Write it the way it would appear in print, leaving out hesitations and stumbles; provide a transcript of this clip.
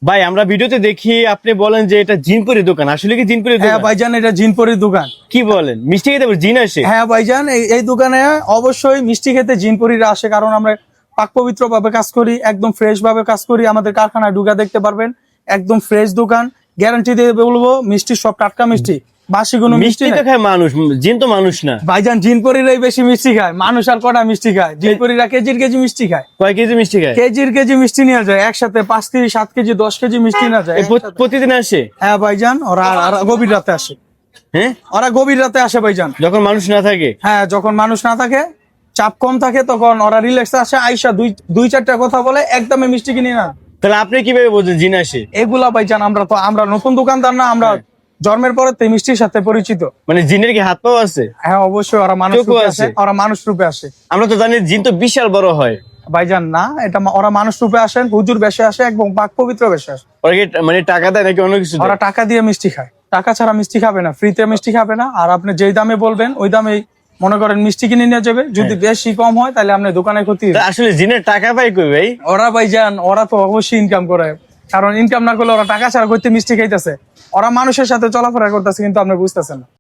ভাই আমরা ভিডিওতে দেখি আপনি বলেন যে এটা জিনপুরের দোকান, আসলে কি জিনপুরের হ্যাঁ দোকান? ভাইজান, এটা জিনপুরের দোকান। কি বলেন, মিষ্টি খেতে আবার জিন আসে? হ্যাঁ ভাইজান, এই দোকানে অবশ্যই মিষ্টি খেতে জিনপুরিরা আসে, কারণ আমরা পাক পবিত্র ভাবে কাজ করি, একদম ফ্রেশ ভাবে কাজ করি। আমাদের কারখানায় ঢুকা দেখতে পারবেন, একদম ফ্রেশ দোকান। গ্যারান্টি দিয়ে বলবো মিষ্টি সব টাটকা মিষ্টি, বাসি কোনো মিষ্টি মিষ্টি তো নাই। খায় মানুষ, জিন তো মানুষ না। ভাইজান জিনপুরিরাই বেশি মিষ্টি খায়, মানুষ আর কটা মিষ্টি খায়? জিনপুরিরা কেজির কেজি মিষ্টি খায়। কয় কেজি মিষ্টি খায়? কেজির কেজি মিষ্টি নিয়ে যায় একসাথে, 5 কেজি 7 কেজি 10 কেজি মিষ্টি না যায় একসাথে। প্রতিদিন আসে? হ্যাঁ ভাইজান, ওরা গভীর রাতে আসে। হ্যাঁ, ওরা গভীর রাতে আসে ভাইজান। যখন মানুষ না থাকে? হ্যাঁ, যখন মানুষ না থাকে, চাপ কম থাকে, তখন ওরা রিল্যাক্স আসে, আইসা দুই চারটা কথা বলে, একদমই মিষ্টি কিনে না। তাহলে আপনি কিভাবে বোঝেন জিন আসে? এগুলা ভাইজান আমরা নতুন দোকানদার না, আমরা জন্মের পরে তো মিষ্টির সাথে পরিচিত। মানে জিনের কি হাত পাও আছে? হ্যাঁ অবশ্যই, ওরা মানুষ চোখও রূপে আছে? আসে, ওরা মানুষ রূপে আসে। আমরা তো জানি জিন তো বিশাল বড় হয়। ভাইজান না, এটা ওরা মানুষ রূপে আসেন, হুজুর বেশে আসে এবং পাক পবিত্র বেশে আসে। ওরা কি মানে টাকা দেয় নাকি অন্য কিছু দেয়? ওরা টাকা দিয়ে মিষ্টি খায়, টাকা ছাড়া মিষ্টি খাবে না, ফ্রিতে মিষ্টি খাবে না। আর আপনি যেই দামে বলবেন ওই দামে মনে করেন মিষ্টি কিনে নিয়ে যাবে। যদি বেশি কম হয় তাহলে আপনার দোকানে ক্ষতি তা আসলে জিনের টাকা পাই কই ভাই? ওরা ভাইজান, ওরা তো অবশ্যই ইনকাম করে, কারণ ইনকাম না করলে ওরা টাকা ছাড়া করতে মিষ্টি খাইতেছে। ওরা মানুষের সাথে চলাফেরা করতেছে, কিন্তু আপনি বুঝতেছেন না।